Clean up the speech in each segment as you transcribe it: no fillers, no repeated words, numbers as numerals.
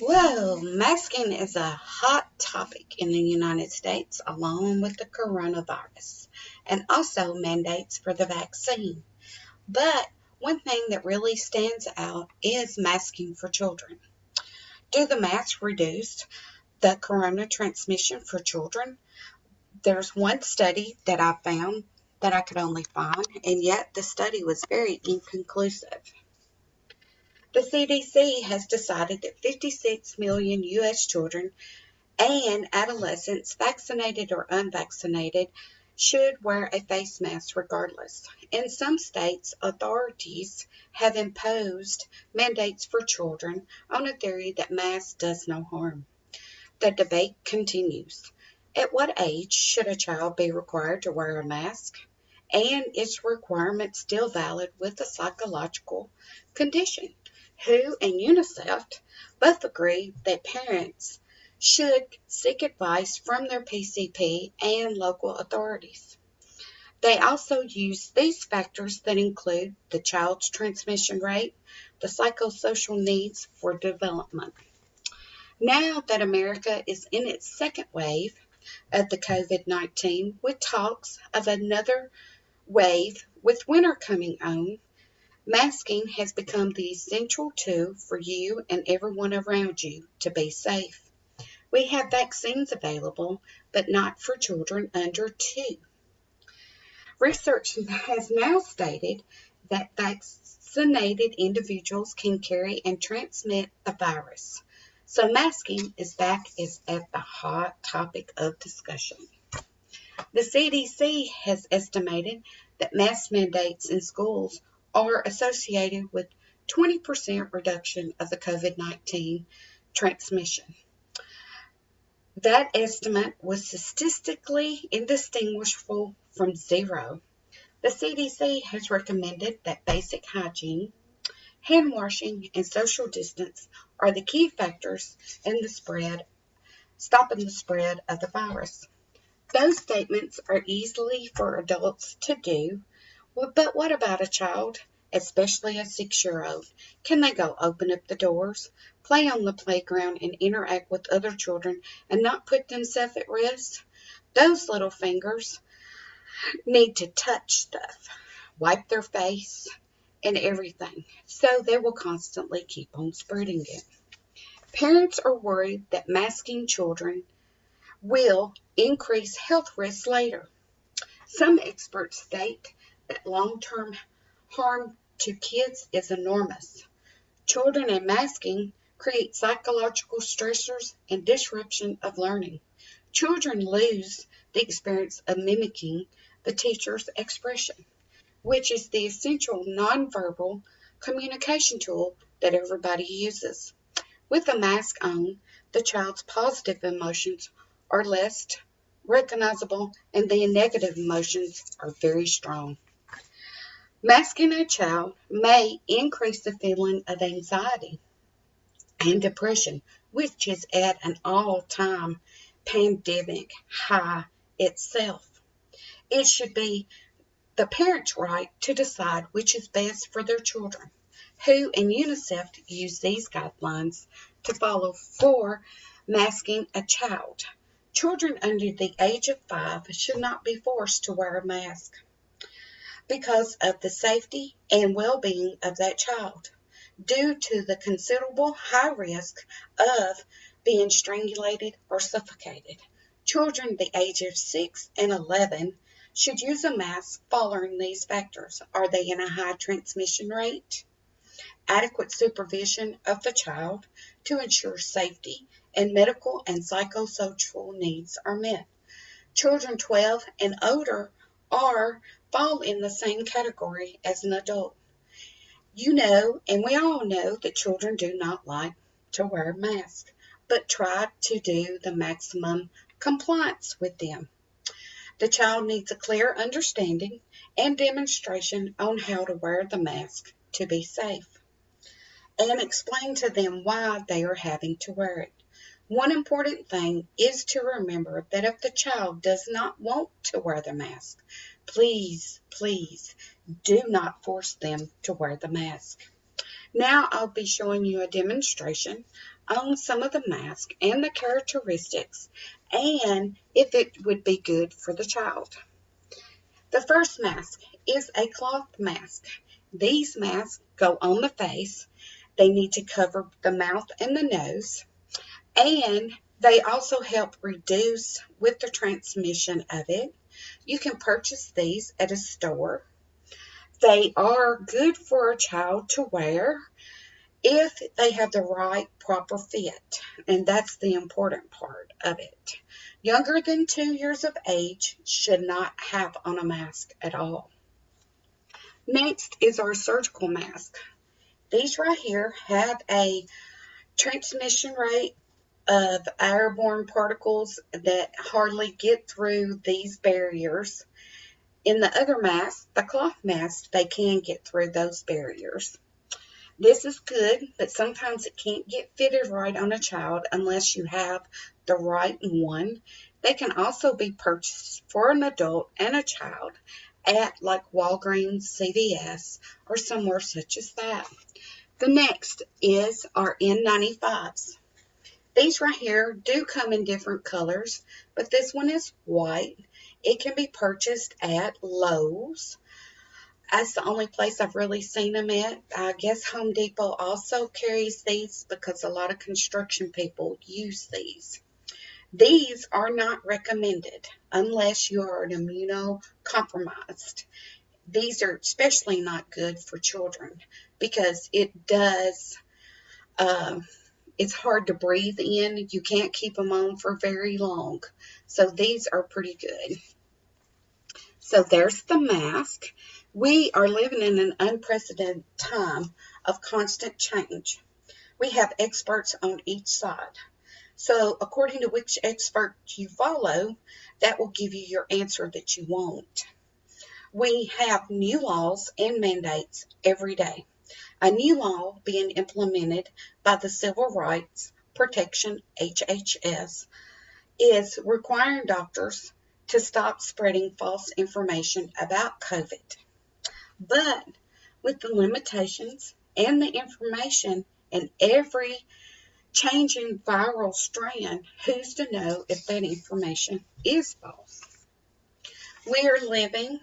Well, masking is a hot topic in the United States, along with the coronavirus, and also mandates for the vaccine. But one thing that really stands out is masking for children. Do the masks reduce the corona transmission for children? There's one study that I found that I could only find, and yet the study was very inconclusive. The CDC has decided that 56 million U.S. children and adolescents, vaccinated or unvaccinated, should wear a face mask regardless. In some states, authorities have imposed mandates for children on a theory that mask does no harm. The debate continues. At what age should a child be required to wear a mask? And is requirement still valid with a psychological condition? WHO and UNICEF both agree that parents should seek advice from their PCP and local authorities. They also use these factors that include the child's transmission rate, the psychosocial needs for development. Now that America is in its second wave of the COVID-19, with talks of another wave with winter coming on, masking has become the essential tool for you and everyone around you to be safe. We have vaccines available, but not for children under 2. Research has now stated that vaccinated individuals can carry and transmit the virus. So masking is back as at the hot topic of discussion. The CDC has estimated that mask mandates in schools are associated with 20% reduction of the COVID-19 transmission. That estimate was statistically indistinguishable from zero. The CDC has recommended that basic hygiene, hand washing, and social distance are the key factors in stopping the spread of the virus. Those statements are easily for adults to do, but what about a child, especially a 6-year-old? Can they go open up the doors, play on the playground, and interact with other children and not put themselves at risk? Those little fingers need to touch stuff, wipe their face, and everything, so they will constantly keep on spreading it. Parents are worried that masking children will increase health risks later. Some experts state that long-term harm to kids is enormous. Children and masking create psychological stressors and disruption of learning. Children lose the experience of mimicking the teacher's expression, which is the essential nonverbal communication tool that everybody uses. With a mask on, the child's positive emotions are less recognizable and the negative emotions are very strong. Masking a child may increase the feeling of anxiety and depression, which is at an all-time pandemic high itself. It should be the parent's right to decide which is best for their children. WHO and UNICEF use these guidelines to follow for masking a child. Children under the age of 5 should not be forced to wear a mask because of the safety and well-being of that child, due to the considerable high risk of being strangulated or suffocated. Children the age of 6 and 11 should use a mask following these factors. Are they in a high transmission rate? Adequate supervision of the child to ensure safety and medical and psychosocial needs are met. Children 12 and older fall in the same category as an adult. You know, and we all know that children do not like to wear masks, but try to do the maximum compliance with them. The child needs a clear understanding and demonstration on how to wear the mask to be safe, and explain to them why they are having to wear it. One important thing is to remember that if the child does not want to wear the mask, please do not force them to wear the mask. Now I'll be showing you a demonstration on some of the masks and the characteristics and if it would be good for the child. The first mask is a cloth mask. These masks go on the face. They need to cover the mouth and the nose, and they also help reduce with the transmission of it. You can purchase these at a store. They are good for a child to wear if they have the right proper fit, and that's the important part of it. Younger than 2 years of age should not have on a mask at all. Next is our surgical mask. These right here have a transmission rate of airborne particles that hardly get through these barriers. In the other mask, the cloth mask, they can get through those barriers. This is good, but sometimes it can't get fitted right on a child unless you have the right one. They can also be purchased for an adult and a child at like Walgreens, CVS, or somewhere such as that. The next is our N95s. These right here do come in different colors, but this one is white. It can be purchased at Lowe's. That's the only place I've really seen them at. I guess Home Depot also carries these because a lot of construction people use these. These are not recommended unless you are an immunocompromised. These are especially not good for children because it's hard to breathe in. You can't keep them on for very long. So these are pretty good. So there's the mask. We are living in an unprecedented time of constant change. We have experts on each side. So according to which expert you follow, that will give you your answer that you want. We have new laws and mandates every day. A new law being implemented by the Civil Rights Protection HHS is requiring doctors to stop spreading false information about COVID. But with the limitations and the information and every changing viral strand, who's to know if that information is false? We are living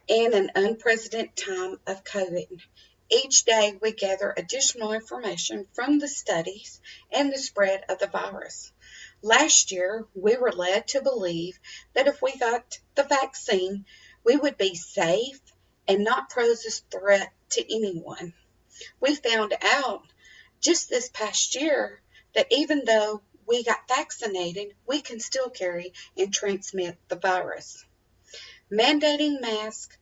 in an unprecedented time of COVID. Each day we gather additional information from the studies and the spread of the virus. Last year, we were led to believe that if we got the vaccine, we would be safe and not pose a threat to anyone. We found out just this past year that even though we got vaccinated, we can still carry and transmit the virus. Mandating masks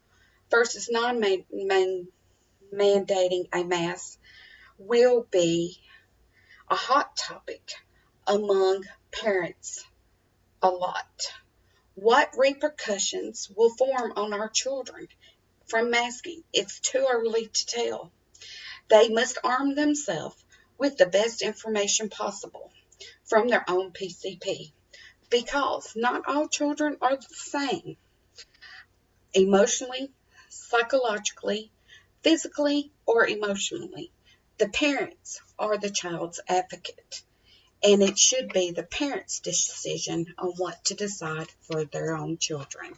versus non-mandating a mask will be a hot topic among parents a lot. What repercussions will form on our children from masking? It's too early to tell. They must arm themselves with the best information possible from their own PCP because not all children are the same. Emotionally, psychologically, physically, or emotionally. The parents are the child's advocate, and it should be the parents' decision on what to decide for their own children.